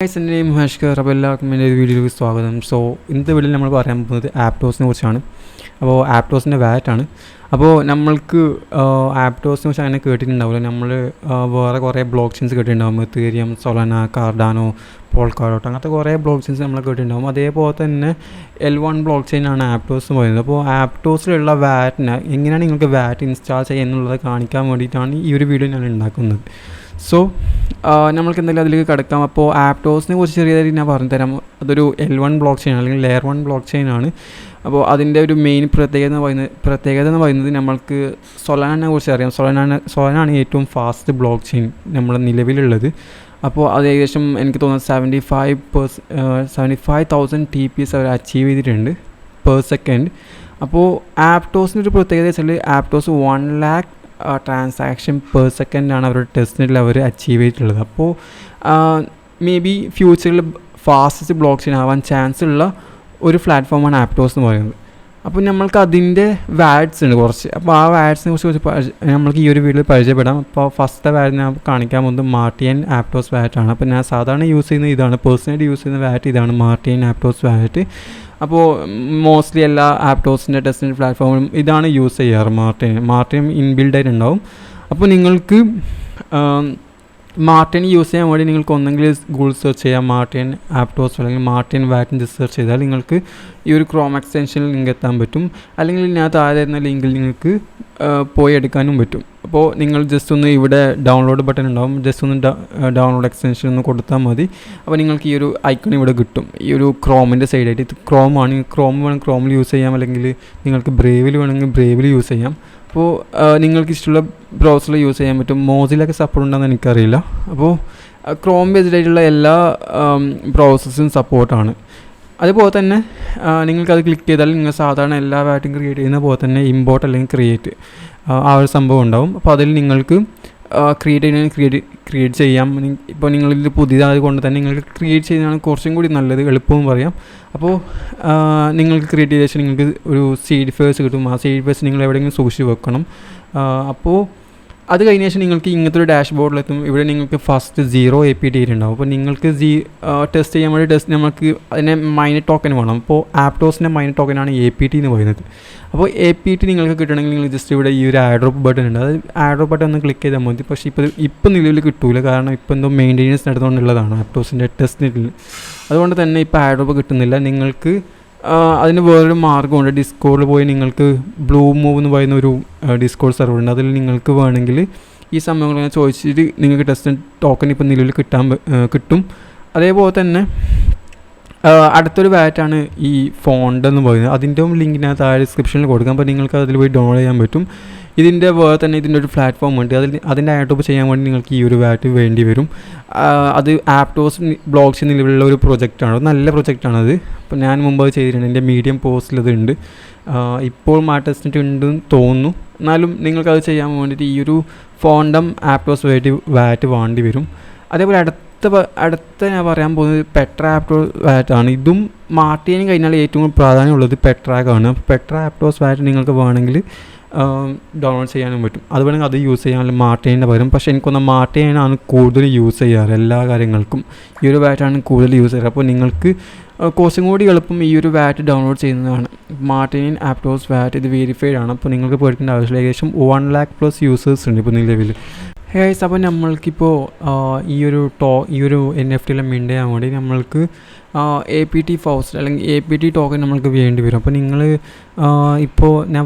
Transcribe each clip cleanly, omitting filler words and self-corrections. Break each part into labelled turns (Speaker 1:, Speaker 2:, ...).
Speaker 1: Guys, എൻ്റെ name ഹഷ്കർ. അപ്പോൾ എല്ലാവർക്കും എൻ്റെ വീഡിയോയിലേക്ക് സ്വാഗതം. ഇന്നത്തെ വീഡിയോയിൽ നമ്മൾ പറയാൻ പോകുന്നത് ആപ്റ്റോസിനെ കുറിച്ചാണ്. അപ്പോൾ ആപ്റ്റോസിൻ്റെ വാറ്റാണ്. അപ്പോൾ നമ്മൾക്ക് ആപ്റ്റോസിനെ കുറിച്ച് അങ്ങനെ കേട്ടിട്ടുണ്ടാവില്ല. നമ്മൾ വേറെ കുറേ ബ്ലോക്ക് ചെയിൻസ് കേട്ടിട്ടുണ്ടാകും. എത്തേരിയം, സൊളാന, കാർഡാനോ, പോൾക്കാഡോട്ട്, അങ്ങനത്തെ കുറേ ബ്ലോക്ക് ചെയിൻസ് നമ്മൾ കേട്ടിട്ടുണ്ടാകും. അതേപോലെ തന്നെ L1 ബ്ലോക്ക് ചെയിനാണ് ആപ്റ്റോസ് എന്ന് പറയുന്നത്. അപ്പോൾ ആപ്റ്റോസിലുള്ള വാറ്റിനെ എങ്ങനെയാണ് നിങ്ങൾക്ക് വാറ്റ് ഇൻസ്റ്റാൾ ചെയ്യുക എന്നുള്ളത് കാണിക്കാൻ വേണ്ടിയിട്ടാണ് ഈ ഒരു വീഡിയോ ഞാൻ ഉണ്ടാക്കുന്നത്. നമ്മൾക്ക് എന്തായാലും അതിലേക്ക് കിടക്കാം. അപ്പോൾ ആപ്റ്റോസിനെ കുറിച്ച് ചെറിയതായിട്ട് ഞാൻ പറഞ്ഞു തരാം. അതൊരു L1 ബ്ലോക്ക് ചെയിൻ അല്ലെങ്കിൽ ലെയർ 1 ബ്ലോക്ക് ചെയിനാണ്. അപ്പോൾ അതിൻ്റെ ഒരു മെയിൻ പ്രത്യേകത എന്ന് പറയുന്നത് നമ്മൾക്ക് സൊളാനയെ കുറിച്ച് അറിയാം. സൊളാനാണ് ഏറ്റവും ഫാസ്റ്റ് ബ്ലോക്ക് ചെയിൻ നമ്മുടെ നിലവിലുള്ളത്. അപ്പോൾ അത് ഏകദേശം എനിക്ക് തോന്നുന്നത് 75,000 TPS അവർ അച്ചീവ് ചെയ്തിട്ടുണ്ട് പെർ സെക്കൻഡ്. അപ്പോൾ ആപ്റ്റോസിൻ്റെ ഒരു പ്രത്യേകത വെച്ചാൽ ആപ്റ്റോസ് 1 lakh ട്രാൻസാക്ഷൻ പെർ സെക്കൻഡാണ് അവരുടെ ടെസ്റ്റിൽ അവർ അച്ചീവ് ചെയ്തിട്ടുള്ളത്. അപ്പോൾ മേ ബി ഫ്യൂച്ചറിൽ ഫാസ്റ്റസ്റ്റ് ബ്ലോക്ക് ചെയിൻ ആവാൻ ചാൻസ് ഉള്ള ഒരു പ്ലാറ്റ്ഫോമാണ് ആപ്റ്റോസ് എന്ന് പറയുന്നത്. അപ്പോൾ നമ്മൾക്ക് അതിൻ്റെ വാറ്റ്സ് ഉണ്ട് കുറച്ച്. അപ്പോൾ ആ വാറ്റ്സിനെ കുറിച്ച് നമ്മൾക്ക് ഈ ഒരു വീഡിയോയിൽ പരിചയപ്പെടാം. അപ്പോൾ ഫസ്റ്റത്തെ വാറ്റ് ഞാൻ കാണിക്കാൻ പോകുന്നത് മാർട്ടിയൻ ആപ്റ്റോസ് വാറ്റാണ്. അപ്പോൾ ഞാൻ സാധാരണ യൂസ് ചെയ്യുന്നത് ഇതാണ്, പേഴ്സണലി യൂസ് ചെയ്യുന്ന വാറ്റ് ഇതാണ്, മാർട്ടിയൻ ആപ്റ്റോസ് വാറ്റ്. അപ്പോൾ മോസ്റ്റ്ലി എല്ലാ ആപ്റ്റോസിൻ്റെ ടെസ്റ്റിംഗ് പ്ലാറ്റ്ഫോമിലും ഇതാണ് യൂസ് ചെയ്യാറ്. മാർട്ടിൻ ഇൻബിൽഡായിട്ട് ഉണ്ടാവും. അപ്പോൾ നിങ്ങൾക്ക് മാർട്ടിൻ യൂസ് ചെയ്യാൻ വേണ്ടി നിങ്ങൾക്ക് ഒന്നെങ്കിൽ ഗൂഗിൾ സെർച്ച് ചെയ്യാം മാർട്ടിൻ ആപ്റ്റോസ് അല്ലെങ്കിൽ മാർട്ടിൻ വാറ്റിൻ സെർച്ച് ചെയ്താൽ നിങ്ങൾക്ക് ഈ ഒരു ക്രോം എക്സ്റ്റൻഷനിൽ ലിങ്ക് എത്താൻ പറ്റും. അല്ലെങ്കിൽ ഞാൻ താഴെ തരുന്ന ലിങ്കിൽ നിങ്ങൾക്ക് പോയി എടുക്കാനും പറ്റും. അപ്പോൾ നിങ്ങൾ ജസ്റ്റ് ഒന്ന് ഇവിടെ ഡൗൺലോഡ് ബട്ടൺ ഉണ്ടാവും, ജസ്റ്റ് ഒന്ന് ഡൗൺലോഡ് എക്സ്റ്റൻഷൻ ഒന്ന് കൊടുത്താൽ മതി. അപ്പോൾ നിങ്ങൾക്ക് ഈ ഒരു ഐക്കൺ ഇവിടെ കിട്ടും, ഈ ഒരു ക്രോമിൻ്റെ സൈഡായിട്ട്. ഇത് ക്രോമാണ്. ക്രോം വേണമെങ്കിൽ ക്രോമിൽ യൂസ് ചെയ്യാം, അല്ലെങ്കിൽ നിങ്ങൾക്ക് ബ്രേവിൽ വേണമെങ്കിൽ ബ്രേവിൽ യൂസ് ചെയ്യാം. അപ്പോൾ നിങ്ങൾക്ക് ഇഷ്ടമുള്ള ബ്രൗസറിൽ യൂസ് ചെയ്യാൻ പറ്റും. മോസിലൊക്കെ സപ്പോർട്ട് ഉണ്ടെന്ന് എനിക്കറിയില്ല. അപ്പോൾ ക്രോം ബേസ്ഡ് ആയിട്ടുള്ള എല്ലാ ബ്രൗസേഴ്സും സപ്പോർട്ടാണ്. അതുപോലെ തന്നെ നിങ്ങൾക്കത് ക്ലിക്ക് ചെയ്താൽ നിങ്ങൾ സാധാരണ എല്ലാ വാറ്റും ക്രിയേറ്റ് ചെയ്യുന്ന പോലെ തന്നെ ഇമ്പോർട്ട് അല്ലെങ്കിൽ ക്രിയേറ്റ് ആ ഒരു സംഭവം ഉണ്ടാവും. അപ്പോൾ അതിൽ നിങ്ങൾക്ക് ക്രിയേറ്റ് ചെയ്യാം. ഇപ്പോൾ നിങ്ങളിത് പുതിയതായത് കൊണ്ട് തന്നെ നിങ്ങൾക്ക് ക്രിയേറ്റ് ചെയ്യുന്നതാണ് കുറച്ചും കൂടി നല്ലത്, എളുപ്പവും പറയാം. അപ്പോൾ നിങ്ങൾക്ക് ക്രിയേറ്റ് ചെയ്ത ശേഷം നിങ്ങൾക്ക് ഒരു സീഡ് ഫേഴ്സ് കിട്ടും. ആ സീഡ് ഫേഴ്സ് നിങ്ങൾ എവിടെയെങ്കിലും സൂക്ഷിച്ച് വെക്കണം. അപ്പോൾ അത് കഴിഞ്ഞ ശേഷം നിങ്ങൾക്ക് ഇങ്ങനത്തെ ഒരു ഡാഷ്ബോർഡിലെത്തും. ഇവിടെ നിങ്ങൾക്ക് ഫസ്റ്റ് 0 APT ഉണ്ടാവും. അപ്പോൾ നിങ്ങൾക്ക് ടെസ്റ്റ് ചെയ്യാൻ വേണ്ടി നമുക്ക് അതിനെ മൈനർ ടോക്കൻ വേണം. അപ്പോൾ ആപ്റ്റോസിൻ്റെ മൈനർ ടോക്കനാണ് APT എന്ന് പറയുന്നത്. അപ്പോൾ APT നിങ്ങൾക്ക് കിട്ടണമെങ്കിൽ നിങ്ങൾ ജസ്റ്റ് ഇവിടെ ഈ ഒരു ആഡ്രോപ്പ് ബട്ടൺ ഉണ്ട്, അത് ആഡ്രോപ്പ് ബട്ടൺ ഒന്ന് ക്ലിക്ക് ചെയ്താൽ മതി. പക്ഷേ ഇപ്പോൾ നിലവിൽ കിട്ടൂല, കാരണം ഇപ്പോൾ എന്തോ മെയിൻ്റെനൻസ് നടന്നുകൊണ്ടുള്ളതാണ് ആപ്റ്റോസിൻ്റെ ടെസ്റ്റിൽ. അതുകൊണ്ട് തന്നെ ഇപ്പോൾ ആഡ്രോപ്പ് കിട്ടുന്നില്ല. നിങ്ങൾക്ക് അതിന് വേറൊരു മാർഗ്ഗമുണ്ട്. ഡിസ്കോഡിൽ പോയി നിങ്ങൾക്ക് ബ്ലൂ മൂവ് എന്ന് പറയുന്ന ഒരു ഡിസ്കോഡ് സെർവർ ഉണ്ട്. അതിൽ നിങ്ങൾക്ക് വേണമെങ്കിൽ ഈ സംഭവങ്ങൾ ചോദിച്ചിട്ട് നിങ്ങൾക്ക് ടെസ്റ്റ് ടോക്കൺ ഇപ്പോൾ നിലവിൽ കിട്ടും. അതേപോലെ തന്നെ അടുത്തൊരു വാറ്റാണ് ഈ ഫോണ്ട് എന്ന് പറയുന്നത്. അതിൻ്റെ ലിങ്ക് ഞാൻ താഴെ ഡിസ്ക്രിപ്ഷനിൽ കൊടുക്കാം. അപ്പോൾ നിങ്ങൾക്ക് അതിൽ പോയി ഡൗൺലോഡ് ചെയ്യാൻ പറ്റും. ഇതിൻ്റെ വേറെ തന്നെ ഇതിൻ്റെ ഒരു പ്ലാറ്റ്ഫോം ഉണ്ട്. അതിൻ്റെ ആഡ്രോപ്പ് ചെയ്യാൻ വേണ്ടി നിങ്ങൾക്ക് ഈ ഒരു വാറ്റ് വേണ്ടി വരും. അത് ആപ്റ്റോസ് ബ്ലോക്ക് ചെയിൻ നിലവിലുള്ള ഒരു പ്രൊജക്റ്റാണ്, നല്ല പ്രൊജക്റ്റാണത്. അപ്പോൾ ഞാൻ മുമ്പ് അത് ചെയ്തിട്ടുണ്ട്, എൻ്റെ മീഡിയം പോസ്റ്റിൽ അതുണ്ട്. ഇപ്പോൾ ടെസ്റ്റിട്ട് ഉണ്ടെന്ന് തോന്നുന്നു. എന്നാലും നിങ്ങൾക്കത് ചെയ്യാൻ വേണ്ടിയിട്ട് ഈ ഒരു ഫോണ്ടം ആപ്റ്റോസ് വാറ്റ് വേണ്ടി വരും. അതേപോലെ അടുത്ത ഞാൻ പറയാൻ പോകുന്നത് പെട്ര ആപ്റ്റോസ് വാറ്റാണ്. ഇതും മാർട്ടിയനും കഴിഞ്ഞാൽ ഏറ്റവും പ്രാധാന്യമുള്ളത് പെട്രാക്കാണ്. പെട്ര ആപ്റ്റോസ് വാറ്റ് നിങ്ങൾക്ക് വേണമെങ്കിൽ ഡൗൺലോഡ് ചെയ്യാനും പറ്റും. അത് വേണമെങ്കിൽ അത് യൂസ് ചെയ്യാൻ മാർട്ടിയൻ്റെ പകരം. പക്ഷേ എനിക്കൊന്ന് മാർട്ടിയനാണ് കൂടുതൽ യൂസ് ചെയ്യാറ് എല്ലാ കാര്യങ്ങൾക്കും. ഈ ഒരു വാറ്റാണ് കൂടുതൽ യൂസ് ചെയ്യാറ്. അപ്പോൾ നിങ്ങൾക്ക് കുറച്ചും കൂടി എളുപ്പം ഈ ഒരു വാറ്റ് ഡൗൺലോഡ് ചെയ്യുന്നതാണ്. മാർട്ടിയൻ ആപ്റ്റോസ് വാറ്റ് ഇത് വെരിഫൈഡ് ആണ്. അപ്പോൾ നിങ്ങൾക്ക് പേടിക്കേണ്ട ആവശ്യമില്ല. ഏകദേശം 1 lakh+ യൂസേഴ്സ് ഉണ്ട് ഇപ്പോൾ നിലവിൽ. ഗൈസ്, അപ്പോൾ നമ്മൾക്കിപ്പോൾ ഈ ഒരു NFT മിൻ്റ് ചെയ്യാൻ വേണ്ടി നമ്മൾക്ക് APT ഫൗസ്റ്റ് അല്ലെങ്കിൽ APT ടോക്കൻ നമ്മൾക്ക് വേണ്ടി വരും. അപ്പോൾ നിങ്ങൾ ഇപ്പോൾ ഞാൻ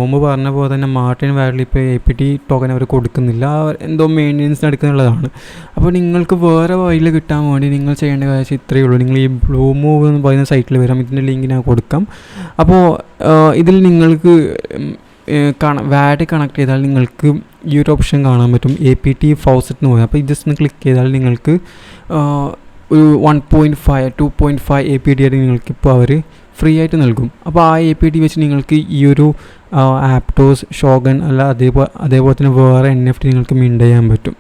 Speaker 1: മുമ്പ് പറഞ്ഞ പോലെ തന്നെ മാർട്ടിൻ വാറ്റിൽ ഇപ്പോൾ APT ടോക്കൻ അവർ കൊടുക്കുന്നില്ല, എന്തോ മെയിൻ്റെനൻസ് നടക്കുന്നുള്ളതാണ്. അപ്പോൾ നിങ്ങൾക്ക് വേറെ വഴിയിൽ കിട്ടാൻ വേണ്ടി നിങ്ങൾ ചെയ്യേണ്ട കാര്യം ഇത്രയേ ഉള്ളൂ. നിങ്ങൾ ഈ ബ്ലൂ മൂവ് എന്ന് പറയുന്ന സൈറ്റിൽ വരാം. ഇതിൻ്റെ ലിങ്ക് ഞാൻ കൊടുക്കാം. അപ്പോൾ ഇതിൽ നിങ്ങൾക്ക് വാറ്റ് കണക്ട് ചെയ്താൽ നിങ്ങൾക്ക് ഈ ഒരു ഓപ്ഷൻ കാണാൻ പറ്റും, APT ഫൗസറ്റ് എന്ന് പറയുന്നത്. അപ്പോൾ ഇത് ജസ്റ്റ് ഒന്ന് ക്ലിക്ക് ചെയ്താൽ നിങ്ങൾക്ക് ഒരു 2.5 APT ആയിട്ട് നിങ്ങൾക്കിപ്പോൾ അവർ ഫ്രീ ആയിട്ട് നൽകും. അപ്പോൾ ആ APT വെച്ച് നിങ്ങൾക്ക് ഈ ഒരു ആപ്റ്റോസ് ഷോഗൻ അല്ല അതേപോലെ തന്നെ വേറെ NFT നിങ്ങൾക്ക് മിൻ്റ് ചെയ്യാൻ പറ്റും.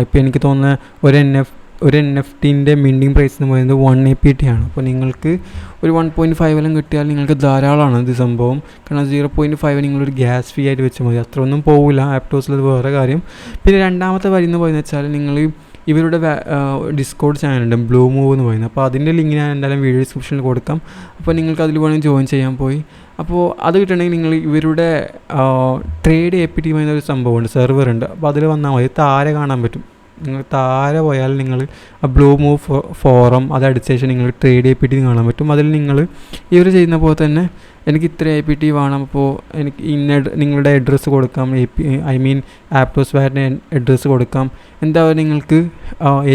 Speaker 1: ഇപ്പോൾ എനിക്ക് തോന്നുന്ന ഒരു NFTൻ്റെ മിൻറ്റിങ് പ്രൈസ് എന്ന് പറയുന്നത് 1 APT ആണ്. അപ്പോൾ നിങ്ങൾക്ക് ഒരു 1.5 എല്ലാം കിട്ടിയാൽ നിങ്ങൾക്ക് ധാരാളമാണ് ഇത് സംഭവം. കാരണം 0.5 നിങ്ങളൊരു ഗ്യാസ് ഫീ ആയിട്ട് വെച്ചാൽ മതി, അത്ര ഒന്നും പോകില്ല ആപ്റ്റോസിൽ. അത് വേറെ കാര്യം. പിന്നെ രണ്ടാമത്തെ വരി എന്ന് പറയുന്നത് വെച്ചാൽ നിങ്ങൾ ഇവരുടെ ഡിസ്കോഡ് ചാനലുണ്ട് ബ്ലൂ മൂവ് എന്ന് പറയുന്നത്. അപ്പോൾ അതിൻ്റെ ലിങ്ക് ഞാൻ എന്തായാലും വീഡിയോ ഡിസ്ക്രിപ്ഷനിൽ കൊടുക്കാം. അപ്പോൾ നിങ്ങൾക്ക് അതിൽ വേണമെങ്കിൽ ജോയിൻ ചെയ്യാൻ പോയി. അപ്പോൾ അത് കിട്ടണമെങ്കിൽ നിങ്ങൾ ഇവരുടെ ട്രേഡ് APT എന്നൊരു സംഭവമുണ്ട്, സെർവർ ഉണ്ട്. അപ്പോൾ അതിൽ വന്നാൽ മതി, താഴെ കാണാൻ പറ്റും. നിങ്ങൾ താഴെ പോയാൽ നിങ്ങൾ ആ ബ്ലൂ മൂവ് ഫോറം അത് അടിച്ച ശേഷം നിങ്ങൾ ട്രേഡ് APT കാണാൻ പറ്റും. അതിൽ നിങ്ങൾ ഇവർ ചെയ്യുന്ന പോലെ തന്നെ എനിക്ക് ഇത്ര APT വേണം, അപ്പോൾ എനിക്ക് നിങ്ങളുടെ അഡ്രസ്സ് കൊടുക്കാം, ആപ്റ്റോസ് വാലറ്റിൻ്റെ അഡ്രസ്സ് കൊടുക്കാം, എന്താ നിങ്ങൾക്ക്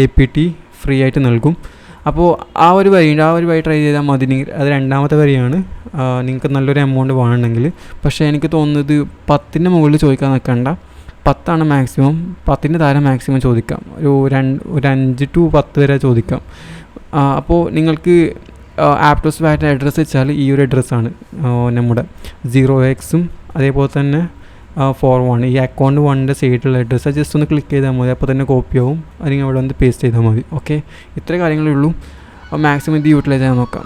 Speaker 1: APT ഫ്രീ ആയിട്ട് നൽകും. അപ്പോൾ ആ ഒരു വഴി ട്രൈ ചെയ്താൽ മതി. അത് രണ്ടാമത്തെ വഴിയാണ്. നിങ്ങൾക്ക് നല്ലൊരു എമൗണ്ട് വേണമെങ്കിൽ. പക്ഷേ എനിക്ക് തോന്നുന്നത് 10ന് മുകളിൽ ചോദിക്കാൻ നിൽക്കണ്ട, 10 മാക്സിമം, 10ന് താഴെ മാക്സിമം ചോദിക്കാം, ഒരു 5 to 10 വരെ ചോദിക്കാം. അപ്പോൾ നിങ്ങൾക്ക് ആപ്റ്റോസ് വാലറ്റിൻ്റെ അഡ്രസ്സ് വെച്ചാൽ ഈ ഒരു അഡ്രസ്സാണ് നമ്മുടെ 0x അതേപോലെ തന്നെ 41 ഈ അക്കൗണ്ട് 1ൻ്റെ സൈഡിലുള്ള അഡ്രസ്സ്. ജസ്റ്റ് ഒന്ന് ക്ലിക്ക് ചെയ്താൽ മതി, അപ്പോൾ തന്നെ കോപ്പി ആവും. അല്ലെങ്കിൽ അവിടെ വന്ന് പേസ്റ്റ് ചെയ്താൽ മതി. ഓക്കെ, ഇത്ര കാര്യങ്ങളേ ഉള്ളൂ. മാക്സിമം ഇത് യൂട്ടിലൈസ് ചെയ്യാൻ നോക്കാം.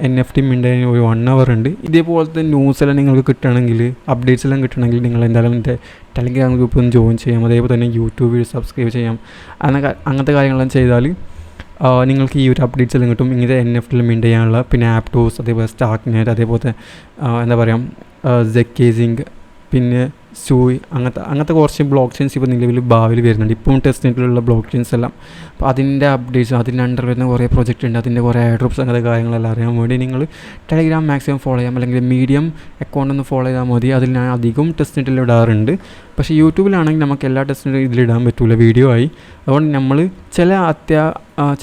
Speaker 1: NFT മിൻ്റെ ഒരു 1 hour ഉണ്ട്. ഇതേപോലത്തെ ന്യൂസ് എല്ലാം നിങ്ങൾക്ക് കിട്ടണമെങ്കിൽ, അപ്ഡേറ്റ്സ് എല്ലാം കിട്ടണമെങ്കിൽ നിങ്ങൾ എന്തായാലും എൻ്റെ ടെലിഗ്രാം ഗ്രൂപ്പ് ഒന്ന് ജോയിൻ ചെയ്യാം. അതേപോലെ തന്നെ യൂട്യൂബിൽ സബ്സ്ക്രൈബ് ചെയ്യാം. അങ്ങനത്തെ കാര്യങ്ങളെല്ലാം ചെയ്താൽ നിങ്ങൾക്ക് ഈ ഒരു അപ്ഡേറ്റ്സ് എല്ലാം കിട്ടും. ഇങ്ങനത്തെ NFT മിൻ്റ് ചെയ്യാനുള്ള, പിന്നെ ആപ്റ്റോസ്, അതേപോലെ സ്റ്റാക്നെറ്റ്, അതേപോലത്തെ എന്താ പറയുക ZK, പിന്നെ സൂയി, അങ്ങനത്തെ കുറച്ച് ബ്ലോക്ക് ചെയിൻസ് ഇപ്പോൾ നിലവിൽ ഭാവിയിൽ വരുന്നുണ്ട്. ഇപ്പം ടെസ്റ്റ് നെറ്റിലുള്ള ബ്ലോക്ക് ചെയിൻസ് എല്ലാം. അപ്പോൾ അതിൻ്റെ അപ്ഡേറ്റ്സ്, അതിൻ്റെ അണ്ടർ വരുന്ന കുറേ പ്രൊജക്റ്റ് ഉണ്ട്, അതിൻ്റെ കുറേ എയർഡ്രോപ്സ്, അങ്ങനത്തെ കാര്യങ്ങളെല്ലാം അറിയാൻ വേണ്ടി നിങ്ങൾ ടെലിഗ്രാം മാക്സിമം ഫോളോ ചെയ്യാം. അല്ലെങ്കിൽ മീഡിയം അക്കൗണ്ട് ഒന്ന് ഫോളോ ചെയ്താൽ മതി. അതിൽ ഞാൻ അധികം ടെസ്റ്റ് നെറ്റിൽ ഇടാറുണ്ട്. പക്ഷേ യൂട്യൂബിലാണെങ്കിൽ നമുക്ക് എല്ലാ ടെസ്റ്റ് നെറ്റും ഇതിലിടാൻ പറ്റില്ല, വീഡിയോ ആയി. അതുകൊണ്ട് നമ്മൾ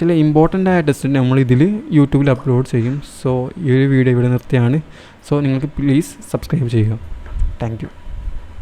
Speaker 1: ചില ഇമ്പോർട്ടൻ്റ് ആയ ടെസ്റ്റ് നമ്മൾ ഇതിൽ യൂട്യൂബിൽ അപ്ലോഡ് ചെയ്യും. സോ ഈ ഒരു വീഡിയോ ഇവിടെ നിർത്തിയാണ്. സോ നിങ്ങൾക്ക് പ്ലീസ് സബ്സ്ക്രൈബ് ചെയ്യുക. Thank you.